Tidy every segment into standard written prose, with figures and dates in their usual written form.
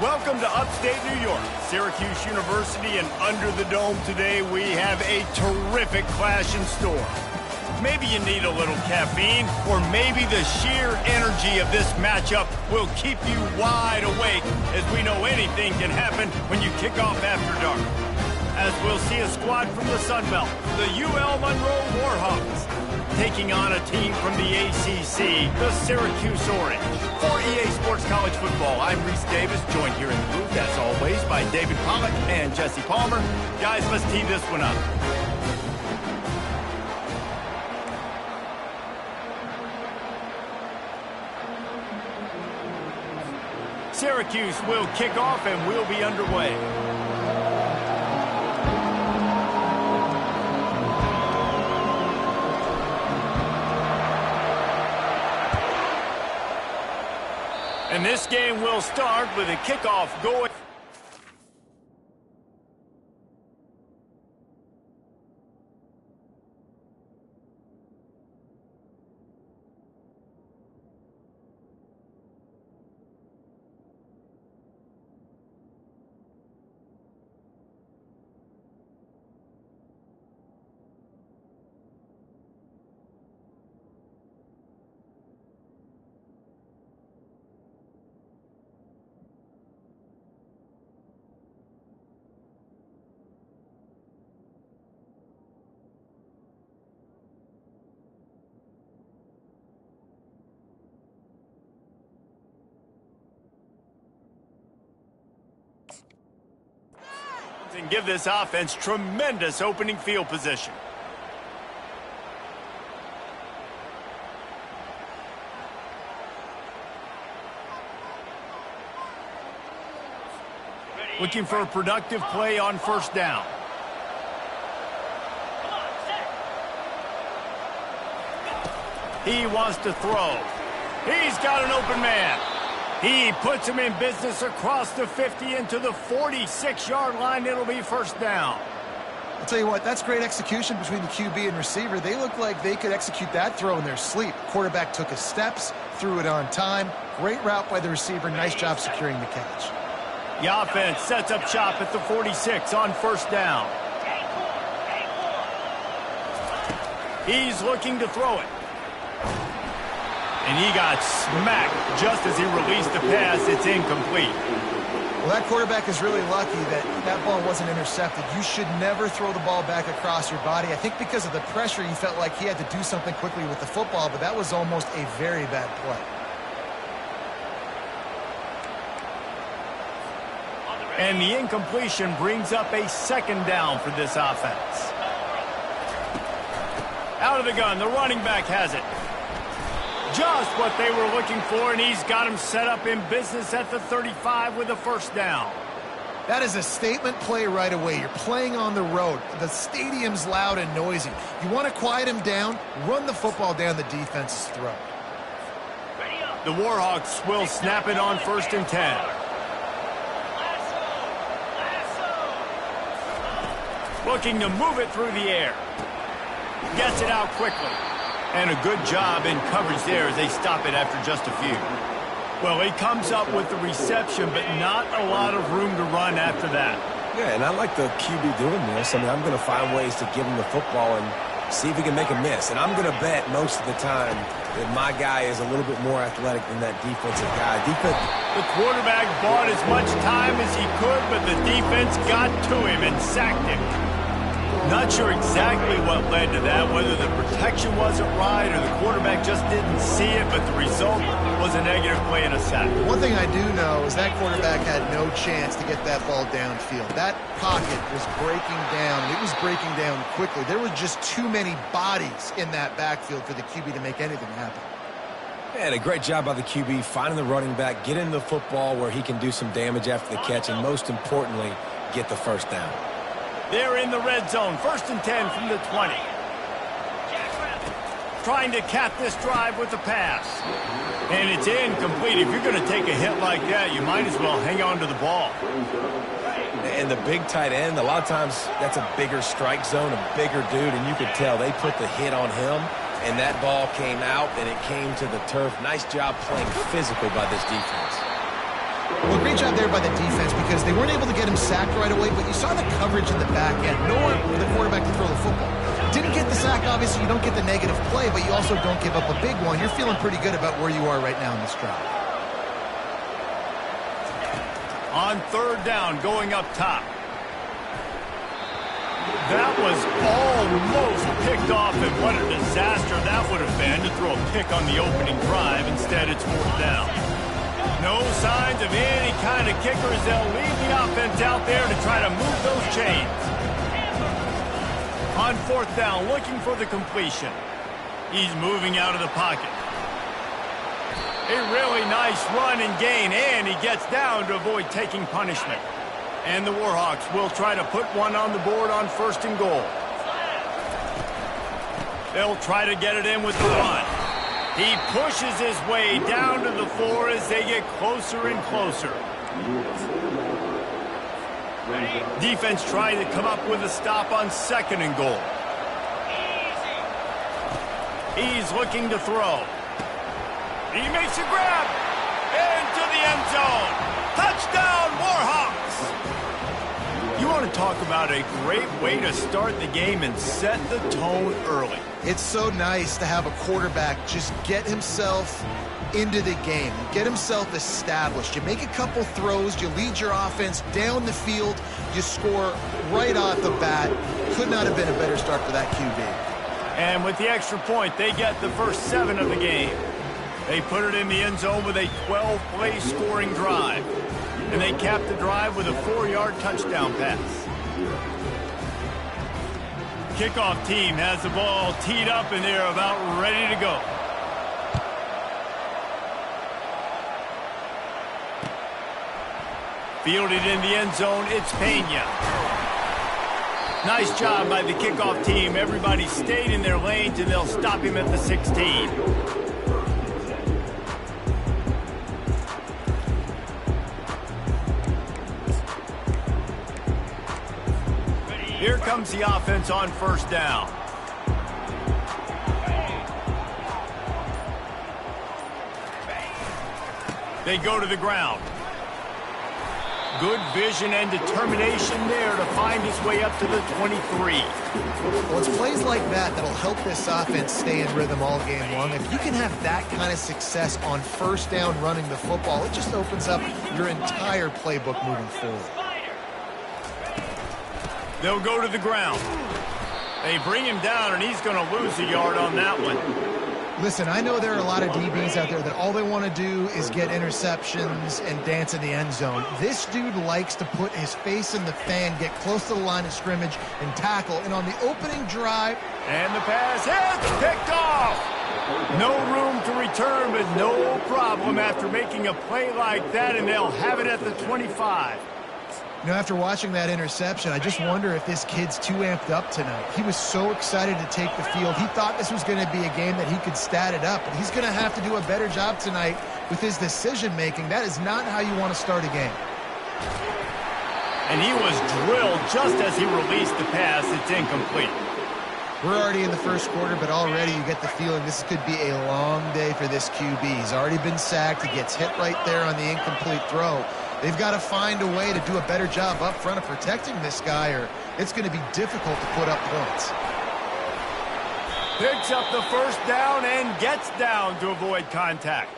Welcome to upstate New York, Syracuse University, and under the dome today we have a terrific clash in store. Maybe you need a little caffeine, or maybe the sheer energy of this matchup will keep you wide awake, as we know anything can happen when you kick off after dark. As we'll see a squad from the Sun Belt, the UL Monroe Warhawks, taking on a team from the ACC, the Syracuse Orange. For EA Sports College Football, I'm Reese Davis, joined here in the booth, as always, by David Pollack and Jesse Palmer. Guys, let's tee this one up. Syracuse will kick off and we'll be underway. And this game will start with a kickoff going. And give this offense tremendous opening field position. Looking for a productive play on first down. He wants to throw. He's got an open man. He puts him in business across the 50 into the 46-yard line. It'll be first down. I'll tell you what, that's great execution between the QB and receiver. They look like they could execute that throw in their sleep. Quarterback took his steps, threw it on time. Great route by the receiver. Nice job securing the catch. The offense sets up shop at the 46 on first down. He's looking to throw it. And he got smacked just as he released the pass. It's incomplete. Well, that quarterback is really lucky that that ball wasn't intercepted. You should never throw the ball back across your body. I think because of the pressure, he felt like he had to do something quickly with the football, but that was almost a very bad play. And the incompletion brings up a second down for this offense. Out of the gun, the running back has it. Just what they were looking for, and he's got him set up in business at the 35 with a first down. That is a statement play right away. You're playing on the road. The stadium's loud and noisy. You want to quiet him down, run the football down the defense's throat. The Warhawks will snap it on first and 10. Looking to move it through the air. Gets it out quickly. And a good job in coverage there as they stop it after just a few. Well, he comes up with the reception, but not a lot of room to run after that. Yeah, and I like the QB doing this. I mean, I'm going to find ways to give him the football and see if he can make a miss. And I'm going to bet most of the time that my guy is a little bit more athletic than that defensive guy. The quarterback bought as much time as he could, but the defense got to him and sacked him. Not sure exactly what led to that, whether the protection wasn't right or the quarterback just didn't see it, but the result was a negative play and a sack. One thing I do know is that quarterback had no chance to get that ball downfield. That pocket was breaking down, and it was breaking down quickly. There were just too many bodies in that backfield for the QB to make anything happen. And a great job by the QB finding the running back, getting the football where he can do some damage after the catch, and most importantly, get the first down. They're in the red zone, first and 10 from the 20. Trying to cap this drive with a pass. And it's incomplete. If you're going to take a hit like that, you might as well hang on to the ball. And the big tight end, a lot of times that's a bigger strike zone, a bigger dude, and you could tell they put the hit on him, and that ball came out, and it came to the turf. Nice job playing physical by this defense. Well, great job there by the defense because they weren't able to get him sacked right away, but you saw the coverage in the back end. Nowhere for the quarterback to throw the football. Didn't get the sack, obviously. You don't get the negative play, but you also don't give up a big one. You're feeling pretty good about where you are right now in this drive. On third down, going up top. That was almost picked off, and what a disaster that would have been to throw a pick on the opening drive. Instead, it's fourth down. No signs of any kind of kickers. They'll leave the offense out there to try to move those chains. On fourth down, looking for the completion. He's moving out of the pocket. A really nice run and gain, and he gets down to avoid taking punishment. And the Warhawks will try to put one on the board on first and goal. They'll try to get it in with the run. He pushes his way down to the floor as they get closer and closer. Defense trying to come up with a stop on second and goal. He's looking to throw. He makes a grab into the end zone. Touchdown, Warhawks! You want to talk about a great way to start the game and set the tone early. It's so nice to have a quarterback just get himself into the game, get himself established. You make a couple throws, you lead your offense down the field, you score right off the bat. Could not have been a better start for that QB. And with the extra point, they get the first 7 of the game. They put it in the end zone with a 12-play scoring drive. And they cap the drive with a 4-yard touchdown pass. Kickoff team has the ball teed up, and they're about ready to go. Fielded in the end zone, it's Pena. Nice job by the kickoff team. Everybody stayed in their lanes, and they'll stop him at the 16. Here comes the offense on first down. They go to the ground. Good vision and determination there to find his way up to the 23. Well, it's plays like that that'll help this offense stay in rhythm all game long. If you can have that kind of success on first down running the football, it just opens up your entire playbook moving forward. They'll go to the ground. They bring him down, and he's going to lose a yard on that one. Listen, I know there are a lot of DBs out there that all they want to do is get interceptions and dance in the end zone. This dude likes to put his face in the fan, get close to the line of scrimmage, and tackle. And on the opening drive... And the pass hits, picked off. No room to return, but no problem after making a play like that, and they'll have it at the 25. You know, after watching that interception, I just wonder if this kid's too amped up tonight. He was so excited to take the field. He thought this was going to be a game that he could stat it up, but he's going to have to do a better job tonight with his decision-making. That is not how you want to start a game. And he was drilled just as he released the pass. It's incomplete. We're already in the first quarter, but already you get the feeling this could be a long day for this QB. He's already been sacked. He gets hit right there on the incomplete throw. They've got to find a way to do a better job up front of protecting this guy, or it's going to be difficult to put up points. Picks up the first down and gets down to avoid contact.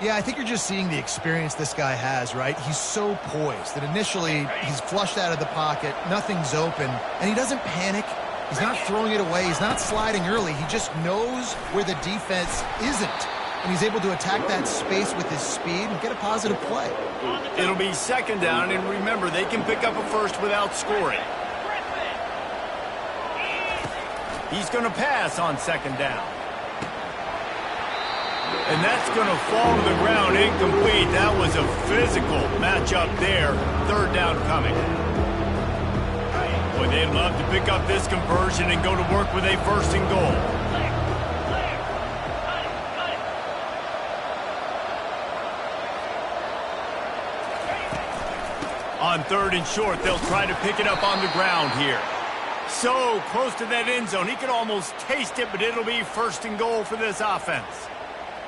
Yeah, I think you're just seeing the experience this guy has, right? He's so poised that initially he's flushed out of the pocket, nothing's open, and he doesn't panic. He's not throwing it away. He's not sliding early. He just knows where the defense isn't. And he's able to attack that space with his speed and get a positive play. It'll be second down, and remember, they can pick up a first without scoring. He's going to pass on second down. And that's going to fall to the ground incomplete. That was a physical matchup there. Third down coming. Boy, they'd love to pick up this conversion and go to work with a first and goal. On third and short, they'll try to pick it up on the ground here. So close to that end zone. He could almost taste it, but it'll be first and goal for this offense.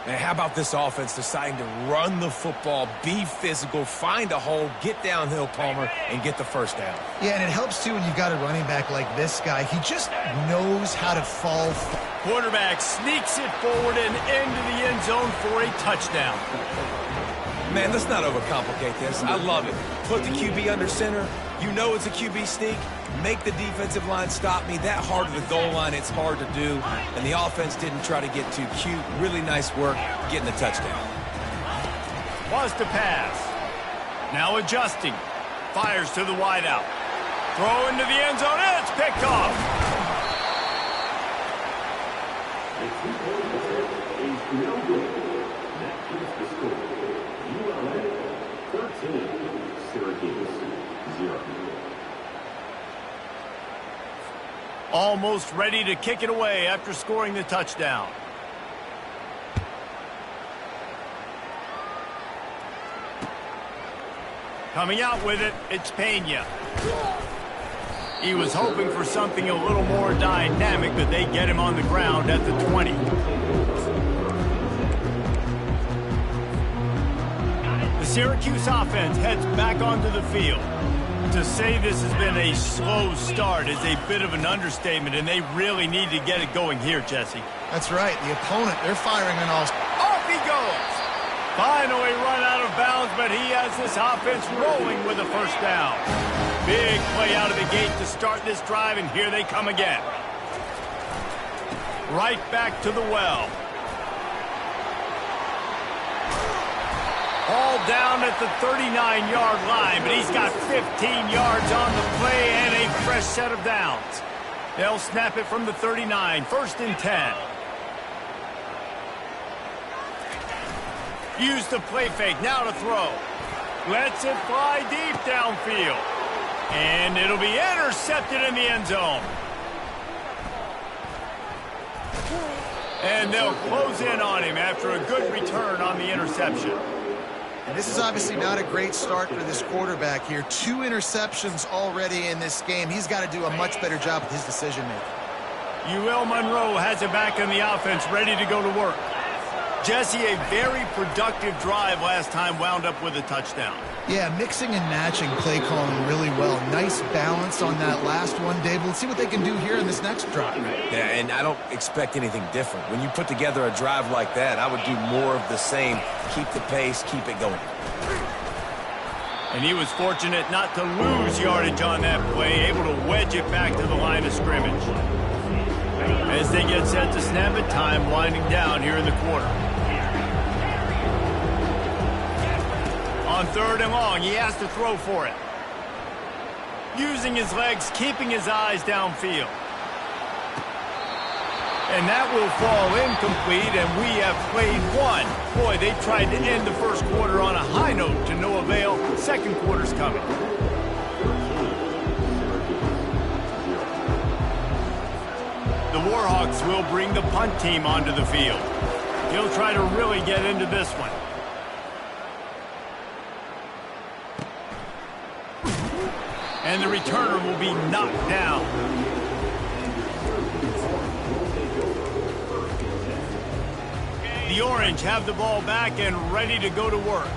And how about this offense deciding to run the football, be physical, find a hole, get downhill, Palmer, and get the first down? Yeah, and it helps, too, when you've got a running back like this guy. He just knows how to fall. Quarterback sneaks it forward and into the end zone for a touchdown. Man, let's not overcomplicate this. I love it. Put the QB under center. You know it's a QB sneak. Make the defensive line stop me. That hard to the goal line, it's hard to do. And the offense didn't try to get too cute. Really nice work getting the touchdown. Wants to pass. Now adjusting. Fires to the wideout. Throw into the end zone. It's picked off. Almost ready to kick it away after scoring the touchdown. Coming out with it, it's Pena. He was hoping for something a little more dynamic, but they get him on the ground at the 20. The Syracuse offense heads back onto the field. To say this has been a slow start is a bit of an understatement, and they really need to get it going here, Jesse. That's right. The opponent, they're firing on all... Off he goes! Finally run out of bounds, but he has this offense rolling with a first down. Big play out of the gate to start this drive, and here they come again. Right back to the well. All down at the 39-yard line, but he's got 15 yards on the play and a fresh set of downs. They'll snap it from the 39, 1st and 10. Use the play fake, now to throw. Lets it fly deep downfield. And it'll be intercepted in the end zone. And they'll close in on him after a good return on the interception. And this is obviously not a great start for this quarterback here. 2 interceptions already in this game. He's got to do a much better job with his decision-making. UL Monroe has it back in the offense, ready to go to work. Jesse, a very productive drive last time, wound up with a touchdown. Yeah, mixing and matching play calling really well. Nice balance on that last one, Dave. Let's see what they can do here in this next drive. Yeah, and I don't expect anything different. When you put together a drive like that, I would do more of the same. Keep the pace, keep it going. And he was fortunate not to lose yardage on that play, able to wedge it back to the line of scrimmage. As they get set to snap it, time winding down here in the quarter. On 3rd and long, he has to throw for it. Using his legs, keeping his eyes downfield. And that will fall incomplete, and we have played one. Boy, they tried to end the first quarter on a high note to no avail. Second quarter's coming. The Warhawks will bring the punt team onto the field. He'll try to really get into this one. And the returner will be knocked down. The Orange have the ball back and ready to go to work.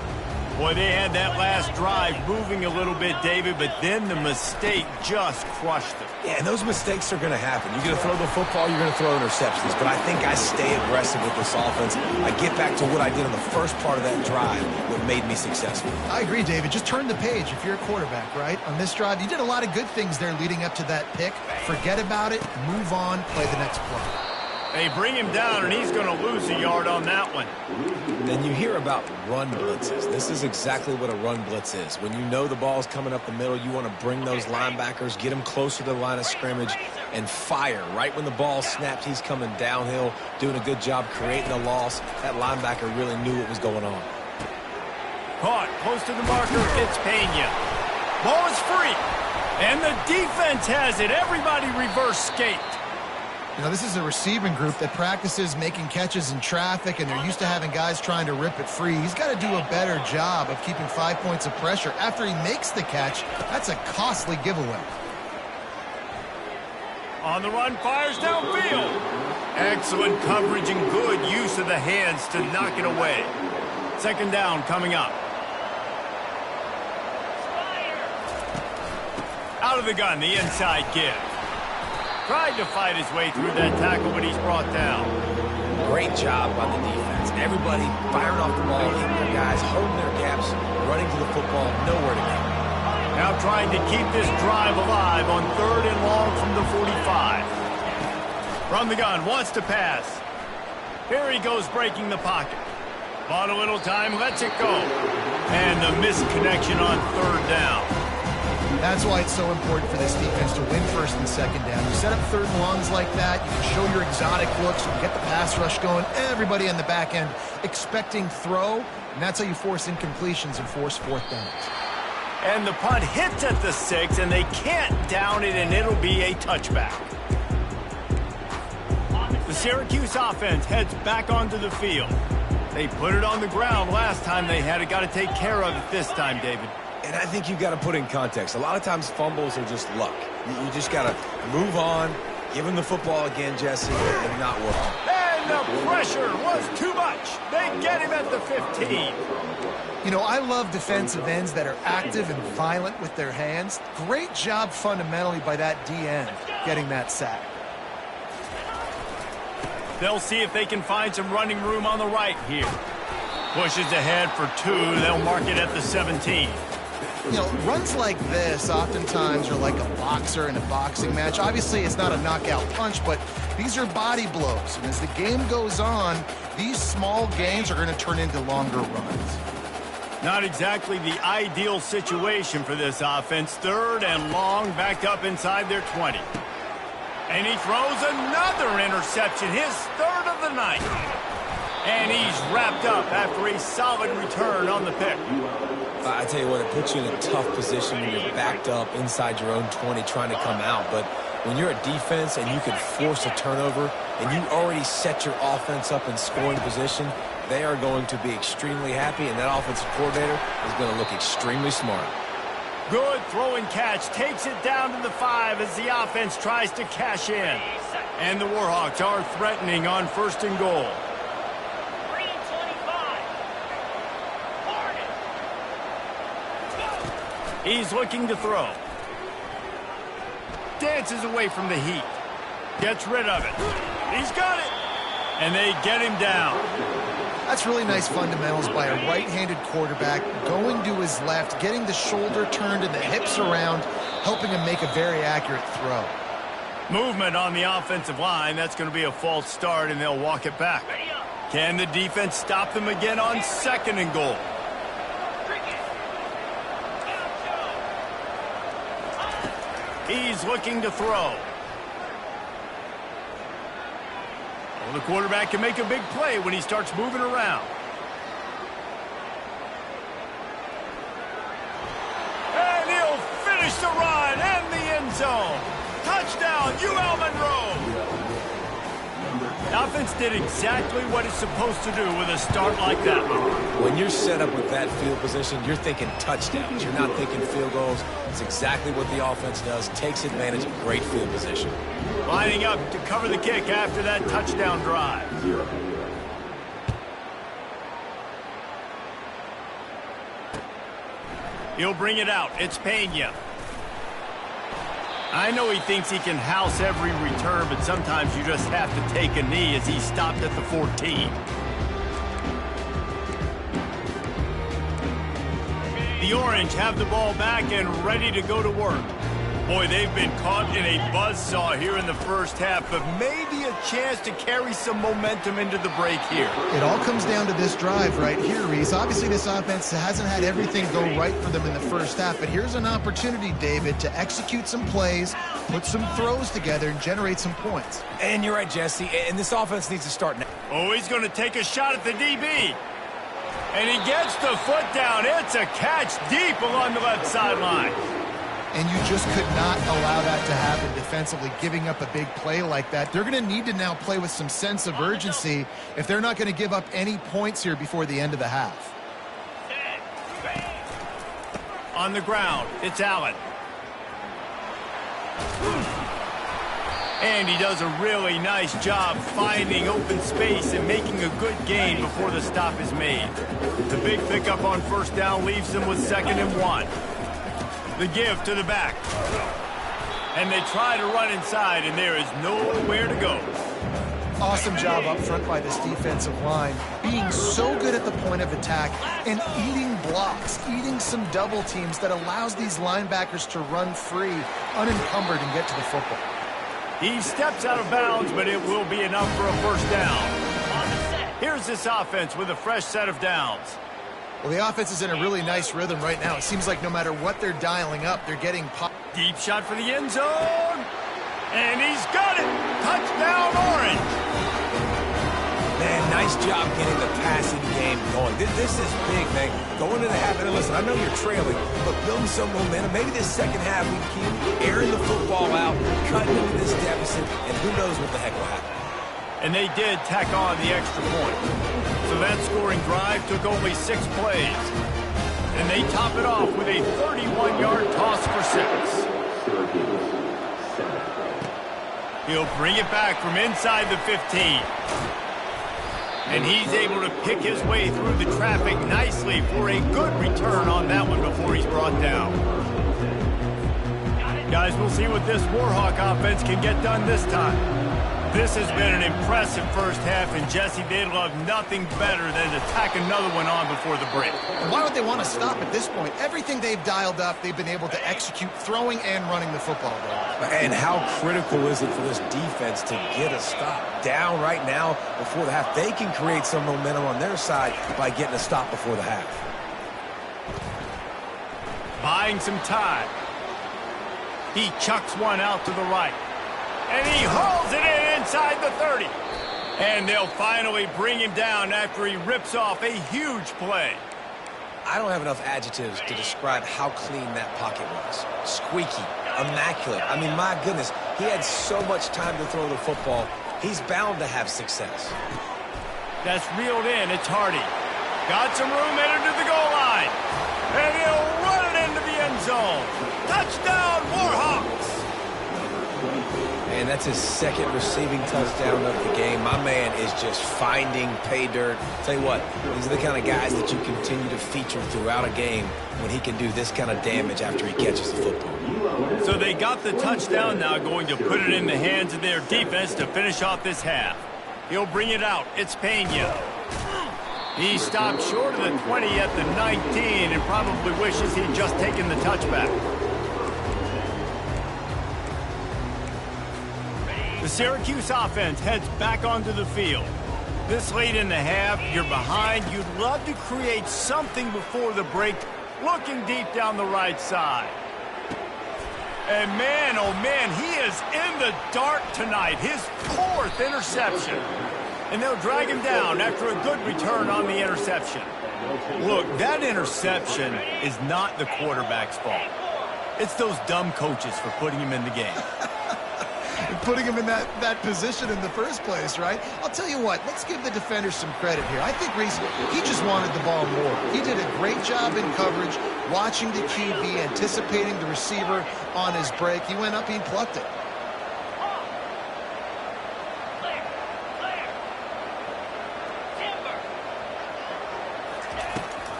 Boy, they had that last drive moving a little bit, David, but then the mistake just crushed them. Yeah, and those mistakes are going to happen. You're going to throw the football, you're going to throw interceptions. But I think I stay aggressive with this offense. I get back to what I did on the first part of that drive, what made me successful. I agree, David. Just turn the page if you're a quarterback, right? On this drive, you did a lot of good things there leading up to that pick. Forget about it, move on, play the next play. They bring him down, and he's going to lose a yard on that one. Then you hear about run blitzes. This is exactly what a run blitz is. When you know the ball's coming up the middle, you want to bring those linebackers, get them closer to the line of scrimmage, and fire. Right when the ball snapped, he's coming downhill, doing a good job creating a loss. That linebacker really knew what was going on. Caught close to the marker, it's Pena. Ball is free, and the defense has it. Everybody reverse skate. You know, this is a receiving group that practices making catches in traffic, and they're used to having guys trying to rip it free. He's got to do a better job of keeping 5 points of pressure. After he makes the catch, that's a costly giveaway. On the run, fires downfield. Excellent coverage and good use of the hands to knock it away. Second down coming up. Out of the gun, the inside give. Tried to fight his way through that tackle, but he's brought down. Great job by the defense. Everybody firing off the ball, hitting their guys, holding their gaps, running to the football, nowhere to go. Now trying to keep this drive alive on 3rd and long from the 45. From the gun, wants to pass. Here he goes breaking the pocket. Bought a little time, lets it go. And the misconnection on 3rd down. That's why it's so important for this defense to win 1st and 2nd down. You set up 3rd and longs like that, you can show your exotic looks, you can get the pass rush going, everybody on the back end expecting throw, and that's how you force incompletions and force 4th downs. And the punt hits at the 6, and they can't down it, and it'll be a touchback. The Syracuse offense heads back onto the field. They put it on the ground last time they had it. Got to take care of it this time, David. And I think you've got to put in context. A lot of times fumbles are just luck. You just got to move on, give him the football again, Jesse, and not work. And the pressure was too much. They get him at the 15. You know, I love defensive ends that are active and violent with their hands. Great job fundamentally by that DN getting that sack. They'll see if they can find some running room on the right here. Pushes ahead for 2. They'll mark it at the 17. You know, runs like this oftentimes are like a boxer in a boxing match. Obviously, it's not a knockout punch, but these are body blows. And as the game goes on, these small gains are going to turn into longer runs. Not exactly the ideal situation for this offense. 3rd and long, backed up inside their 20. And he throws another interception, his 3rd of the night. And he's wrapped up after a solid return on the pick. I tell you what, it puts you in a tough position when you're backed up inside your own 20 trying to come out. But when you're a defense and you can force a turnover and you already set your offense up in scoring position, they are going to be extremely happy, and that offensive coordinator is going to look extremely smart. Good throwing catch, takes it down to the 5 as the offense tries to cash in. And the Warhawks are threatening on 1st and goal. He's looking to throw. Dances away from the heat. Gets rid of it. He's got it. And they get him down. That's really nice fundamentals by a right-handed quarterback, going to his left, getting the shoulder turned and the hips around, helping him make a very accurate throw. Movement on the offensive line. That's going to be a false start, and they'll walk it back. Can the defense stop them again on 2nd and goal? He's looking to throw. Well, the quarterback can make a big play when he starts moving around. And he'll finish the run and the end zone. Touchdown, UL Monroe. The offense did exactly what it's supposed to do with a start like that one. When you're set up with that field position, you're thinking touchdowns. You're not thinking field goals. It's exactly what the offense does. Takes advantage of great field position. Lining up to cover the kick after that touchdown drive. He'll bring it out. It's Pena. I know he thinks he can house every return, but sometimes you just have to take a knee as he stopped at the 14. The Orange have the ball back and ready to go to work. Boy, they've been caught in a buzzsaw here in the first half, but maybe a chance to carry some momentum into the break here. It all comes down to this drive right here, Reese. Obviously, this offense hasn't had everything go right for them in the first half, but here's an opportunity, David, to execute some plays, put some throws together, and generate some points. And you're right, Jesse, and this offense needs to start now. Oh, he's going to take a shot at the DB. And he gets the foot down. It's a catch deep along the left sideline. And you just could not allow that to happen defensively, giving up a big play like that. They're going to need to now play with some sense of urgency if they're not going to give up any points here before the end of the half. On the ground, it's Allen. And he does a really nice job finding open space and making a good gain before the stop is made. The big pickup on first down leaves them with 2nd and 1. The give to the back. And they try to run inside, and there is nowhere to go. Awesome job up front by this defensive line, being so good at the point of attack and eating blocks, eating some double teams that allows these linebackers to run free, unencumbered, and get to the football. He steps out of bounds, but it will be enough for a first down. Here's this offense with a fresh set of downs. Well, the offense is in a really nice rhythm right now. It seems like no matter what they're dialing up, they're getting pop. Deep shot for the end zone. And he's got it. Touchdown, Orange. Man, nice job getting the passing game going. This is big, man. Going into the half, and listen, I know you're trailing, but building some momentum. Maybe this second half we keep airing the football out, cutting into this deficit, and who knows what the heck will happen. And they did tack on the extra point. So that scoring drive took only 6 plays. And they top it off with a 31-yard toss for 6. He'll bring it back from inside the 15. And he's able to pick his way through the traffic nicely for a good return on that one before he's brought down. Guys, we'll see what this Warhawk offense can get done this time. This has been an impressive first half, and Jesse, they'd love nothing better than to tack another one on before the break. And why would they want to stop at this point? Everything they've dialed up, they've been able to execute, throwing and running the football. And how critical is it for this defense to get a stop down right now before the half? They can create some momentum on their side by getting a stop before the half. Buying some time. He chucks one out to the right. And he hauls it in inside the 30. And they'll finally bring him down after he rips off a huge play. I don't have enough adjectives to describe how clean that pocket was. Squeaky, immaculate. I mean, my goodness, he had so much time to throw the football. He's bound to have success. That's reeled in. It's Hardy. Got some room headed to the goal line. And he'll run it into the end zone. Touchdown, Warhawks! And that's his 2nd receiving touchdown of the game. My man is just finding pay dirt. Tell you what, these are the kind of guys that you continue to feature throughout a game when he can do this kind of damage after he catches the football. So they got the touchdown now, going to put it in the hands of their defense to finish off this half. He'll bring it out. It's Pena. He stopped short of the 20 at the 19 and probably wishes he'd just taken the touchback. The Syracuse offense heads back onto the field. This late in the half, you're behind. You'd love to create something before the break, looking deep down the right side. And man, oh man, he is in the dark tonight. His 4th interception. And they'll drag him down after a good return on the interception. Look, that interception is not the quarterback's fault. It's those dumb coaches for putting him in the game. And putting him in that position in the first place, right? I'll tell you what, let's give the defender some credit here. I think Reese, he just wanted the ball more. He did a great job in coverage, watching the QB, anticipating the receiver on his break. He went up, he plucked it.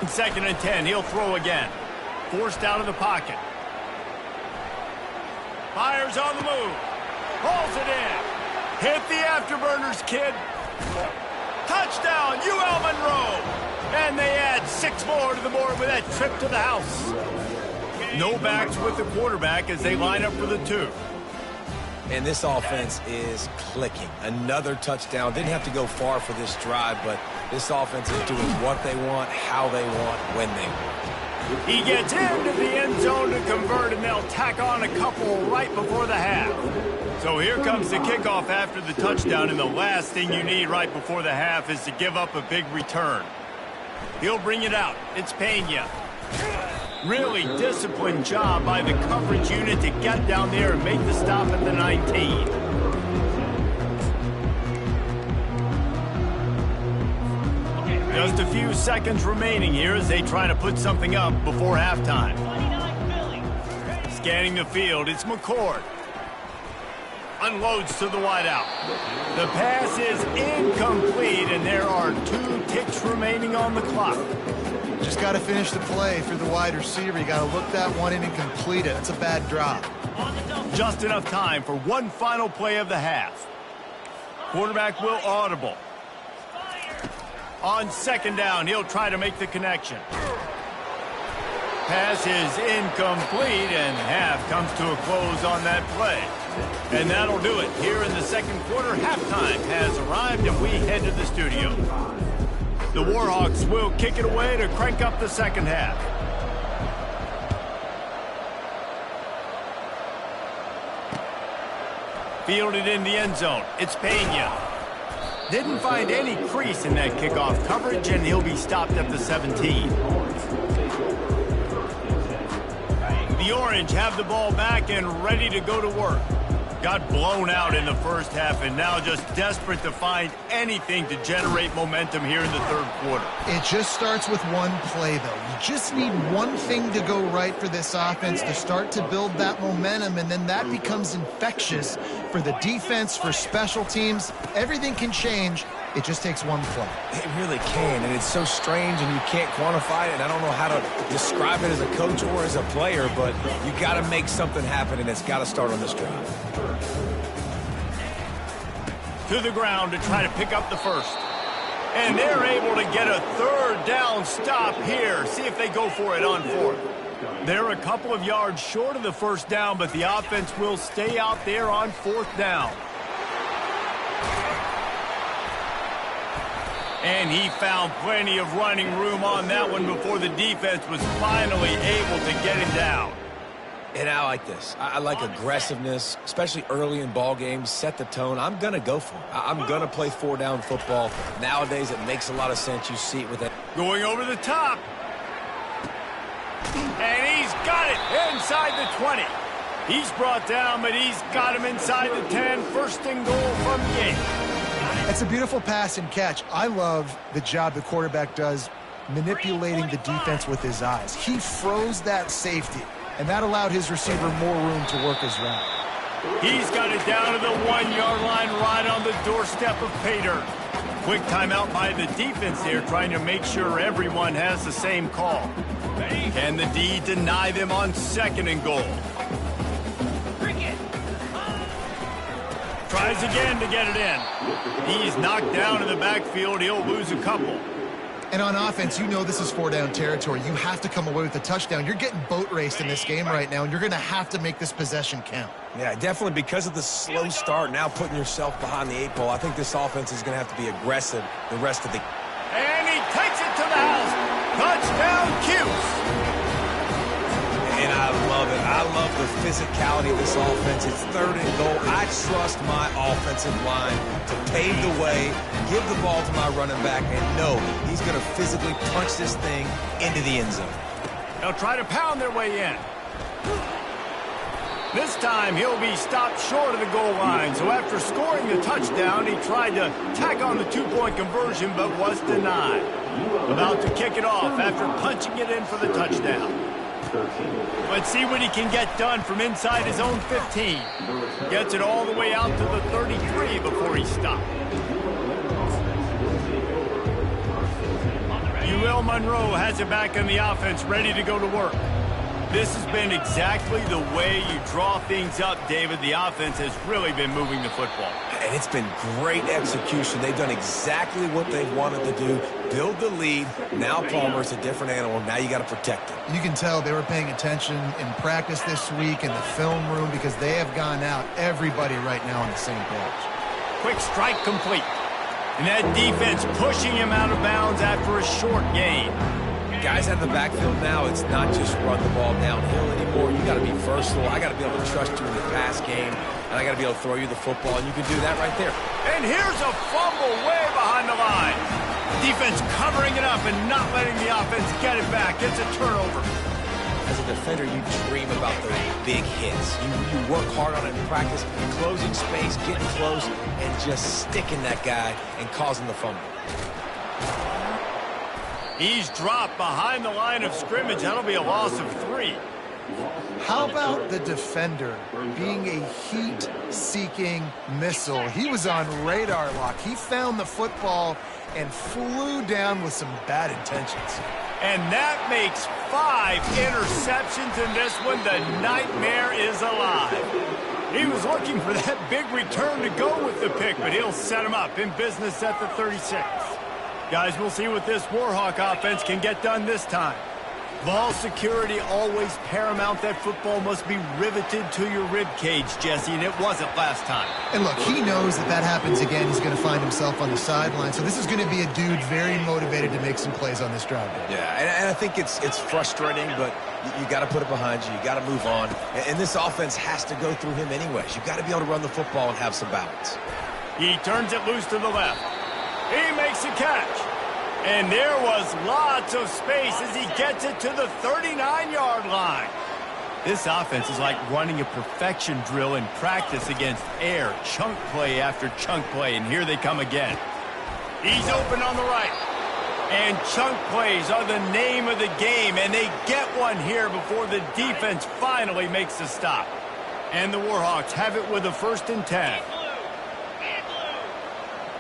In 2nd and 10, he'll throw again. Forced out of the pocket. Fires on the move. Pulls it in. Hit the afterburners, kid. Touchdown, UL Monroe. And they add 6 more to the board with that trip to the house. No backs with the quarterback as they line up for the 2. And this offense is clicking. Another touchdown. Didn't have to go far for this drive, but this offense is doing what they want, how they want, when they want. He gets into the end zone to convert, and they'll tack on a couple right before the half. So here comes the kickoff after the touchdown, and the last thing you need right before the half is to give up a big return. He'll bring it out. It's Pena. Really disciplined job by the coverage unit to get down there and make the stop at the 19. Just a few seconds remaining here as they try to put something up before halftime. Scanning the field, it's McCord. unloads to the wideout. The pass is incomplete, and there are 2 ticks remaining on the clock. Just got to finish the play for the wide receiver. You got to look that one in and complete it. That's a bad drop. Just enough time for one final play of the half. Quarterback will audible. On second down, he'll try to make the connection. Pass is incomplete, and half comes to a close on that play. And that'll do it. Here in the second quarter, halftime has arrived, and we head to the studio. The Warhawks will kick it away to crank up the second half. Fielded in the end zone. It's Pena. Didn't find any crease in that kickoff coverage, and he'll be stopped at the 17. The Orange have the ball back and ready to go to work. Got blown out in the first half and now just desperate to find anything to generate momentum here in the third quarter. It just starts with one play, though. You just need one thing to go right for this offense to start to build that momentum, and then that becomes infectious for the defense, for special teams. Everything can change. It just takes one play. It really can, and it's so strange, and you can't quantify it, and I don't know how to describe it as a coach or as a player, but you got to make something happen, and it's got to start on this drive. To the ground to try to pick up the first. And they're able to get a third down stop here. See if they go for it on fourth. They're a couple of yards short of the first down, but the offense will stay out there on fourth down. And he found plenty of running room on that one before the defense was finally able to get him down. And I like this. I like aggressiveness, especially early in ball games. Set the tone. I'm going to go for it. I'm going to play 4-down football. Nowadays, it makes a lot of sense. You see it with it. Going over the top. And he's got it inside the 20. He's brought down, but he's got him inside the 10. First and goal from the game. It's a beautiful pass and catch. I love the job the quarterback does manipulating the defense with his eyes. He froze that safety, and that allowed his receiver more room to work his route. He's got it down to the 1-yard line right on the doorstep of pay dirt. Quick timeout by the defense there, trying to make sure everyone has the same call. Can the D deny them on second and goal? Tries again to get it in. He's knocked down in the backfield. He'll lose a couple. And on offense, you know this is 4-down territory. You have to come away with a touchdown. You're getting boat raced in this game right now, and you're going to have to make this possession count. Yeah, definitely because of the slow start, now putting yourself behind the 8 ball. I think this offense is going to have to be aggressive the rest of the... And he takes it to the house. Touchdown, Cuse. And I love it. I love the physicality of this offense. It's 3rd and goal. I trust my offensive line to pave the way, give the ball to my running back, and know he's going to physically punch this thing into the end zone. They'll try to pound their way in. This time he'll be stopped short of the goal line. So after scoring the touchdown, he tried to tack on the 2-point conversion, but was denied. About to kick it off after punching it in for the touchdown. Let's see what he can get done from inside his own 15. Gets it all the way out to the 33 before he stopped. UL Monroe has it back in the offense, ready to go to work. This has been exactly the way you draw things up, David. The offense has really been moving the football. And it's been great execution. They've done exactly what they've wanted to do. Build the lead. Now Palmer's a different animal. Now you got to protect him. You can tell they were paying attention in practice this week in the film room because they have gone out, everybody right now on the same page. Quick strike complete. And that defense pushing him out of bounds after a short gain. Guys out of the backfield now, it's not just run the ball downhill anymore. You got to be versatile. I got to be able to trust you in the pass game, and I got to be able to throw you the football, and you can do that right there. And here's a fumble way behind the line. Defense covering it up and not letting the offense get it back. It's a turnover. As a defender, you dream about those big hits. You work hard on it in practice, closing space, getting close, and just sticking that guy and causing the fumble. He's dropped behind the line of scrimmage. That'll be a loss of 3. How about the defender being a heat-seeking missile? He was on radar lock. He found the football and flew down with some bad intentions. And that makes 5 interceptions in this one. The nightmare is alive. He was looking for that big return to go with the pick, but he'll set him up in business at the 36. Guys, we'll see what this Warhawk offense can get done this time. Ball security always paramount. That football must be riveted to your rib cage, Jesse, and it wasn't last time. And look, he knows that happens again. He's going to find himself on the sideline. So this is going to be a dude very motivated to make some plays on this drive. Yeah, and I think it's frustrating, but you got to put it behind you. You got to move on. And this offense has to go through him anyways. You got to be able to run the football and have some balance. He turns it loose to the left. He makes a catch. And there was lots of space as he gets it to the 39-yard line. This offense is like running a perfection drill in practice against air. Chunk play after chunk play, and here they come again. He's open on the right. And chunk plays are the name of the game, and they get one here before the defense finally makes the stop. And the Warhawks have it with a 1st and 10.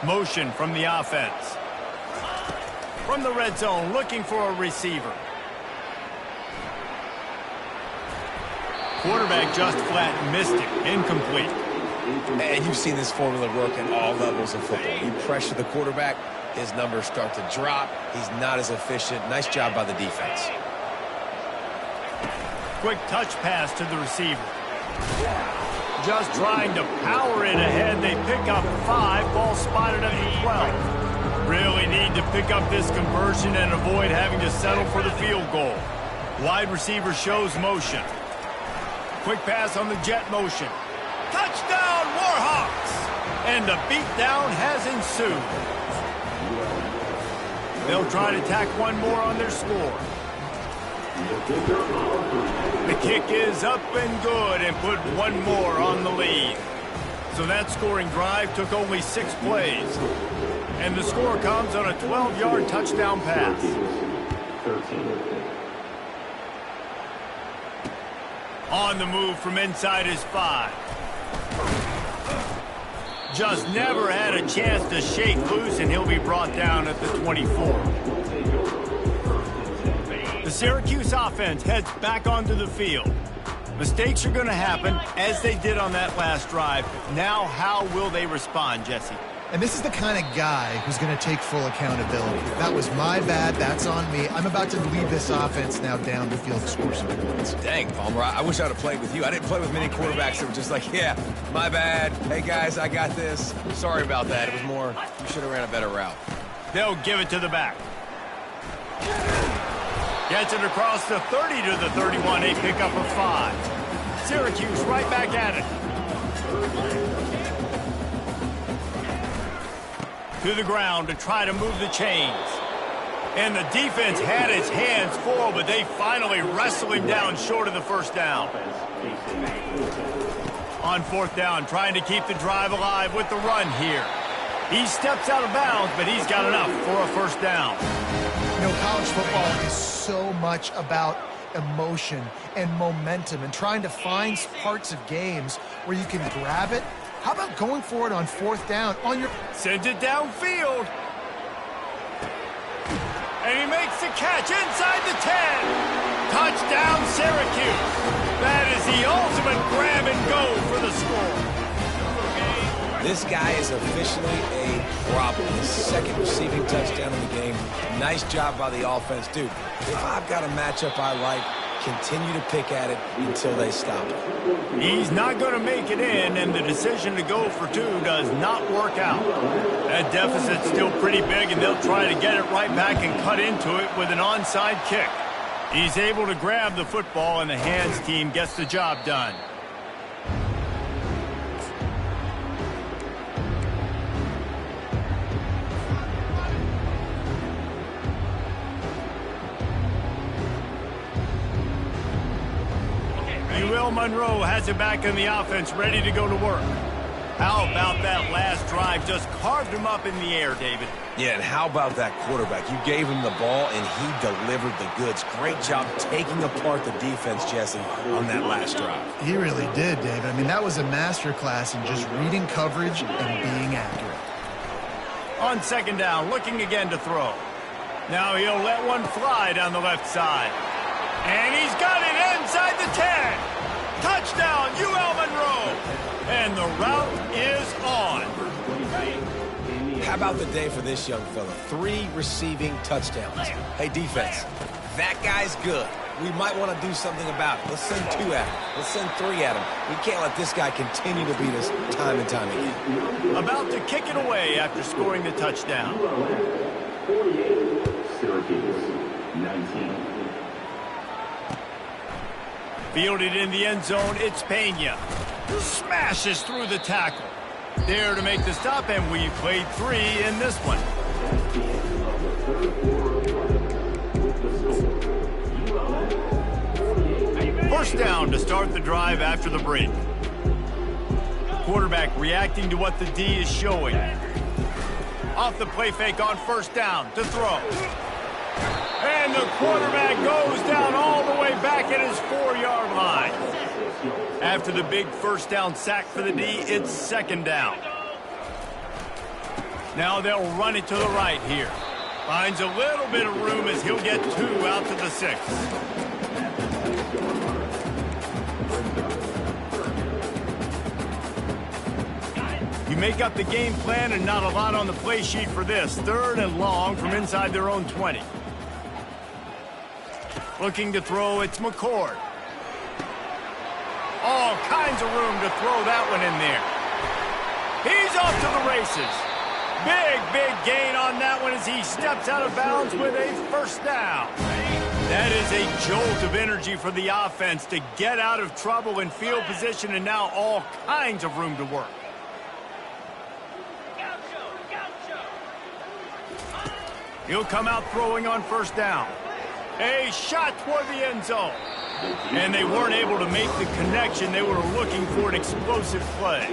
Motion from the offense. From the red zone, looking for a receiver. Quarterback just flat missed it. Incomplete. And you've seen this formula work at all levels of football. You pressure the quarterback, his numbers start to drop. He's not as efficient. Nice job by the defense. Quick touch pass to the receiver. Just trying to power it ahead. They pick up 5. Ball spotted at the 12. Really need to pick up this conversion and avoid having to settle for the field goal. Wide receiver shows motion. Quick pass on the jet motion. Touchdown, Warhawks! And the beatdown has ensued. They'll try to tack one more on their score. The kick is up and good and put one more on the lead. So that scoring drive took only 6 plays. And the score comes on a 12-yard touchdown pass. On the move from inside his 5. Just never had a chance to shake loose, and he'll be brought down at the 24. The Syracuse offense heads back onto the field. Mistakes are going to happen, as they did on that last drive. Now, how will they respond, Jesse? And this is the kind of guy who's going to take full accountability. That was my bad. That's on me. I'm about to lead this offense now down the field to score some points. Dang, Palmer, I wish I would have played with you. I didn't play with many quarterbacks that were just like, yeah, my bad. Hey, guys, I got this. Sorry about that. It was more, you should have ran a better route. They'll give it to the back. Gets it across the 30 to the 31. A pickup of 5. Syracuse right back at it. To the ground to try to move the chains. And the defense had its hands full, but they finally wrestle him down short of the 1st down. On 4th down, trying to keep the drive alive with the run here. He steps out of bounds, but he's got enough for a 1st down. You know, college football is so much about emotion and momentum and trying to find parts of games where you can grab it. How about going for it on 4th down on your... Sends it downfield. And he makes the catch inside the 10. Touchdown, Syracuse. That is the ultimate grab and go for the score. This guy is officially a problem. His 2nd receiving touchdown in the game. Nice job by the offense. Dude, if I've got a matchup I like, continue to pick at it until they stop it. He's not going to make it in, and the decision to go for 2 does not work out. That deficit's still pretty big, and they'll try to get it right back and cut into it with an onside kick. He's able to grab the football, and the hands team gets the job done. Monroe has it back in the offense, ready to go to work. How about that last drive? Just carved him up in the air, David. Yeah, and how about that quarterback? You gave him the ball, and he delivered the goods. Great job taking apart the defense, Jesse, on that last drive. He really did, David. I mean, that was a masterclass in just reading coverage and being accurate. On second down, looking again to throw. Now he'll let one fly down the left side. And he's got it inside the 10. Touchdown, UL Monroe. And the route is on. How about the day for this young fella? 3 receiving touchdowns. Hey, defense, that guy's good. We might want to do something about it. Let's send 2 at him. Let's send 3 at him. We can't let this guy continue to beat us time and time again. About to kick it away after scoring the touchdown. 48, Syracuse, 19. Fielded in the end zone, it's Pena. Smashes through the tackle. There to make the stop, and we played 3 in this one. First down to start the drive after the break. Quarterback reacting to what the D is showing. Off the play fake on first down to throw. And the quarterback goes down all the way back at his 4-yard line. After the big first down sack for the D, it's second down. Now they'll run it to the right here. Finds a little bit of room as he'll get 2 out to the 6. You make up the game plan and not a lot on the play sheet for this. 3rd and long from inside their own 20. Looking to throw, it's McCord. All kinds of room to throw that one in there. He's off to the races. Big gain on that one as he steps out of bounds with a first down. That is a jolt of energy for the offense to get out of trouble in field position, and now all kinds of room to work. He'll come out throwing on first down. A shot toward the end zone. And they weren't able to make the connection. They were looking for an explosive play.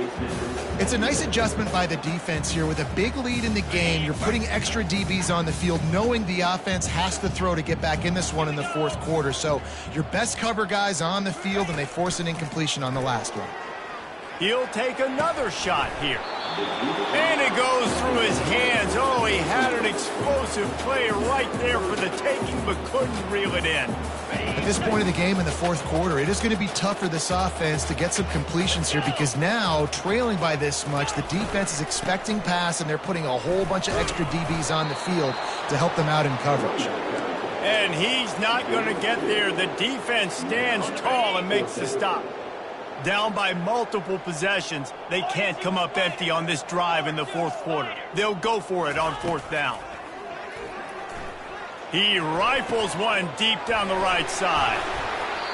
It's a nice adjustment by the defense here. With a big lead in the game, you're putting extra DBs on the field, knowing the offense has to throw to get back in this one in the 4th quarter. So your best cover guys on the field, and they force an incompletion on the last one. He'll take another shot here. And it goes through his hands. Oh, he had an explosive play right there for the taking, but couldn't reel it in. At this point of the game in the 4th quarter, it is going to be tough for this offense to get some completions here, because now, trailing by this much, the defense is expecting pass, and they're putting a whole bunch of extra DBs on the field to help them out in coverage. And he's not going to get there. The defense stands tall and makes the stop. Down by multiple possessions, they can't come up empty on this drive in the 4th quarter. They'll go for it on 4th down. He rifles one deep down the right side.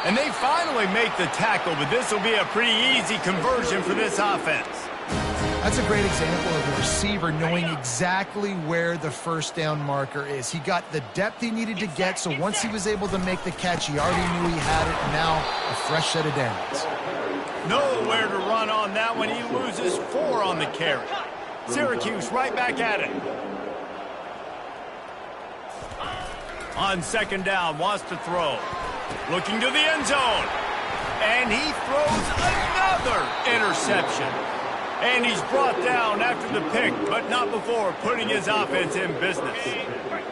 And they finally make the tackle, but this will be a pretty easy conversion for this offense. That's a great example of the receiver knowing exactly where the first down marker is. He got the depth he needed to get, so once he was able to make the catch, he already knew he had it, and now a fresh set of downs. Nowhere to run on that one. He loses 4 on the carry. Syracuse right back at it. On second down, wants to throw. Looking to the end zone. And he throws another interception. And he's brought down after the pick, but not before putting his offense in business.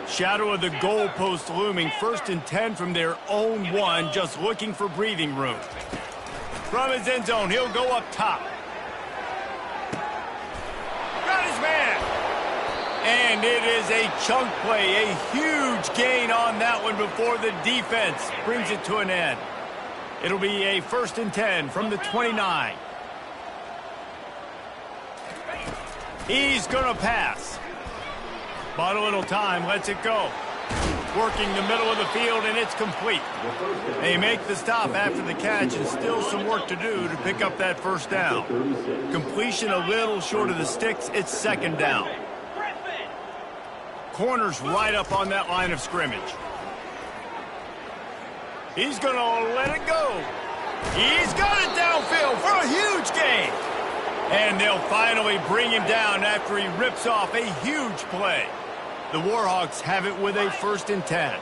Shadow of the goalpost looming. 1st and 10 from their own 1, just looking for breathing room. From his end zone, he'll go up top. Got his man. And it is a chunk play, a huge gain on that one before the defense brings it to an end. It'll be a 1st and 10 from the 29. He's going to pass. Bought a little time, lets it go. Working the middle of the field, and it's complete. They make the stop after the catch, and still some work to do to pick up that first down. Completion a little short of the sticks. It's second down. Corner's right up on that line of scrimmage. He's going to let it go. He's got it downfield for a huge gain. And they'll finally bring him down after he rips off a huge play. The Warhawks have it with a 1st and 10.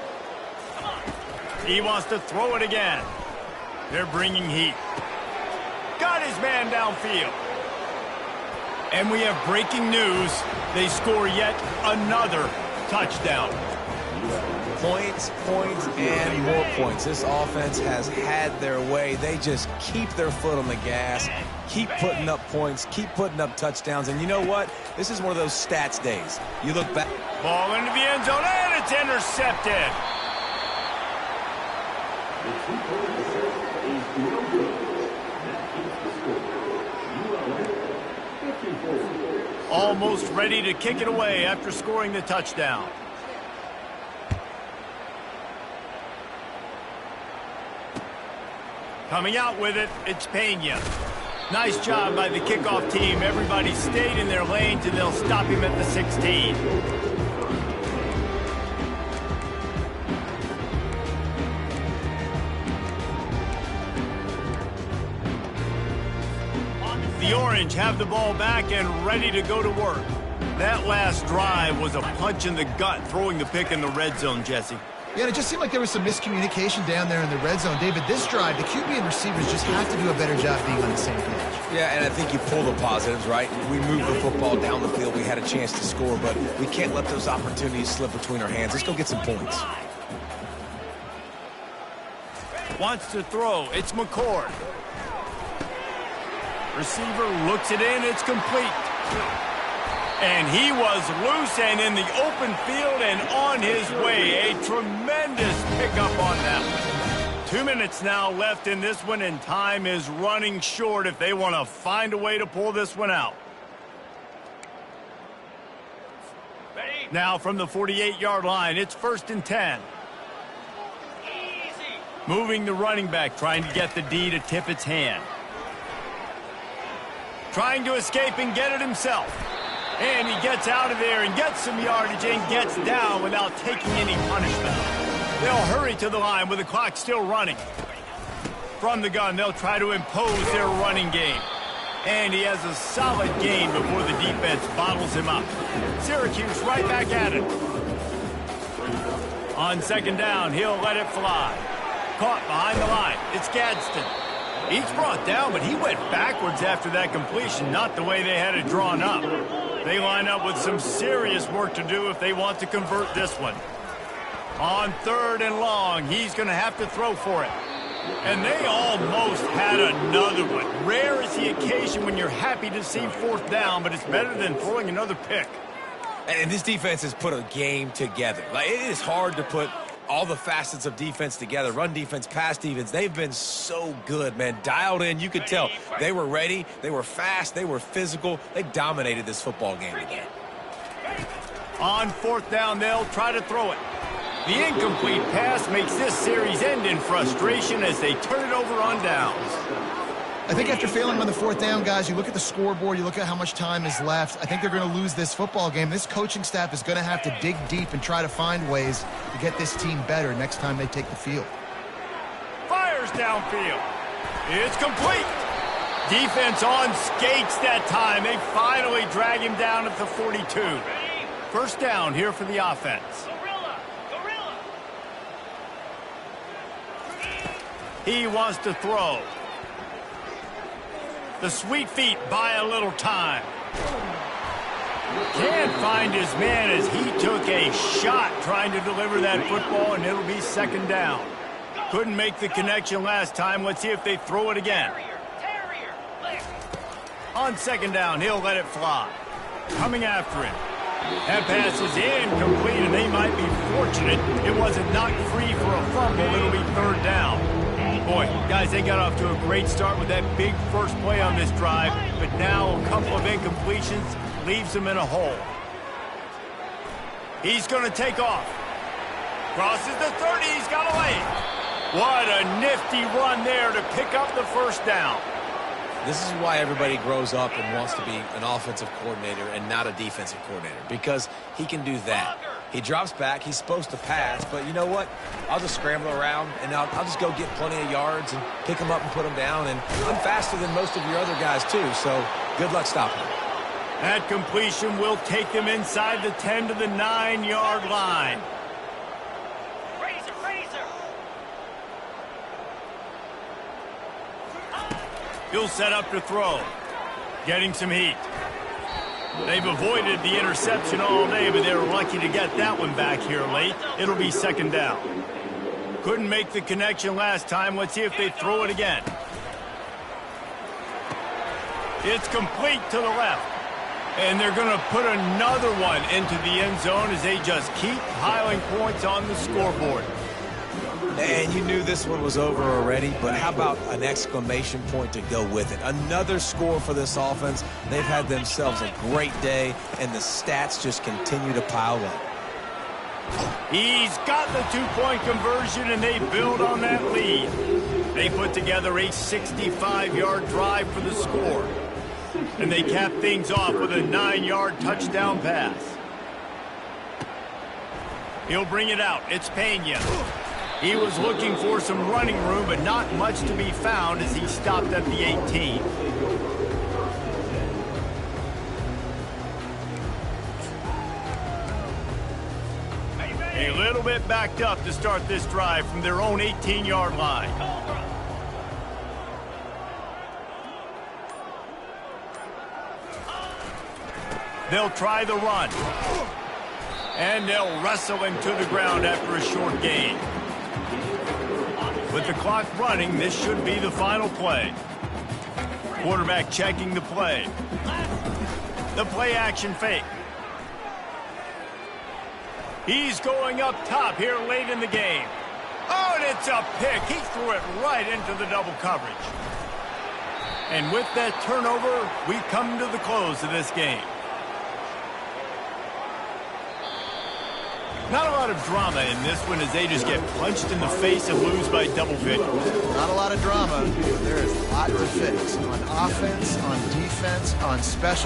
He wants to throw it again. They're bringing heat. Got his man downfield. And we have breaking news. They score yet another touchdown. Points, points, and more points. This offense has had their way. They just keep their foot on the gas, keep putting up points, keep putting up touchdowns. And you know what? This is one of those stats days. You look back. Ball into the end zone, and it's intercepted. Almost ready to kick it away after scoring the touchdown. Coming out with it, it's Pena. Nice job by the kickoff team. Everybody stayed in their lanes, and they'll stop him at the 16. The Orange have the ball back and ready to go to work. That last drive was a punch in the gut, throwing the pick in the red zone, Jesse. Yeah, and it just seemed like there was some miscommunication down there in the red zone. David, this drive, the QB and receivers just have to do a better job being on the same page. Yeah, and I think you pull the positives, right? We moved the football down the field. We had a chance to score, but we can't let those opportunities slip between our hands. Let's go get some points. Wants to throw. It's McCord. Receiver looks it in. It's complete. And he was loose and in the open field and on his way. A tremendous pickup on that one. 2 minutes now left in this one, and time is running short if they want to find a way to pull this one out. Now from the 48-yard line, it's 1st and 10. Moving the running back, trying to get the D to tip its hand. Trying to escape and get it himself. And he gets out of there and gets some yardage and gets down without taking any punishment. They'll hurry to the line with the clock still running. From the gun, they'll try to impose their running game. And he has a solid gain before the defense bottles him up. Syracuse right back at it. On 2nd down, he'll let it fly. Caught behind the line. It's Gadsden. He's brought down, but he went backwards after that completion, not the way they had it drawn up. They line up with some serious work to do if they want to convert this one. On 3rd and long, he's going to have to throw for it. And they almost had another one. Rare is the occasion when you're happy to see 4th down, but it's better than throwing another pick. And this defense has put a game together. Like, it is hard to put all the facets of defense together. Run defense, pass defense. They've been so good, man. Dialed in. You could tell they were ready. They were fast. They were physical. They dominated this football game again. On 4th down, they'll try to throw it. The incomplete pass makes this series end in frustration as they turn it over on downs. I think after failing on the 4th down, guys, you look at the scoreboard, you look at how much time is left. I think they're going to lose this football game. This coaching staff is going to have to dig deep and try to find ways to get this team better next time they take the field. Fires downfield. It's complete. Defense on skates that time. They finally drag him down at the 42. 1st down here for the offense. He wants to throw. The sweet feet buy a little time. Can't find his man as he took a shot trying to deliver that football, and it'll be 2nd down. Couldn't make the connection last time. Let's see if they throw it again. On 2nd down, he'll let it fly. Coming after him. That pass is incomplete, and they might be fortunate it wasn't knocked free for a fumble. It'll be 3rd down. Boy, guys, they got off to a great start with that big first play on this drive, but now a couple of incompletions leaves them in a hole. He's going to take off. Crosses the 30. He's got a lane. What a nifty run there to pick up the 1st down. This is why everybody grows up and wants to be an offensive coordinator and not a defensive coordinator, because he can do that. He drops back. He's supposed to pass, but you know what? I'll just scramble around, and I'll just go get plenty of yards and pick him up and put him down. And I'm faster than most of your other guys, too, so good luck stopping him. That completion will take them inside the 10 to the 9-yard line. He'll set up to throw. Getting some heat. They've avoided the interception all day, but they were lucky to get that one back here late. It'll be second down. Couldn't make the connection last time. Let's see if they throw it again. It's complete to the left. And they're going to put another one into the end zone as they just keep piling points on the scoreboard. And you knew this one was over already, but how about an exclamation point to go with it? Another score for this offense. They've had themselves a great day, and the stats just continue to pile up. He's got the two-point conversion, and they build on that lead. They put together a 65-yard drive for the score. And they cap things off with a 9-yard touchdown pass. He'll bring it out. It's Pena. He was looking for some running room, but not much to be found as he stopped at the 18. A little bit backed up to start this drive from their own 18-yard line. They'll try the run. And they'll wrestle him to the ground after a short gain. With the clock running, this should be the final play. Quarterback checking the play. The play action fake. He's going up top here late in the game. Oh, and it's a pick. He threw it right into the double coverage. And with that turnover, we come to the close of this game. Not a lot of drama in this one as they just get punched in the face and lose by double figures. Not a lot of drama. There is a lot to fix on offense, on defense, on special.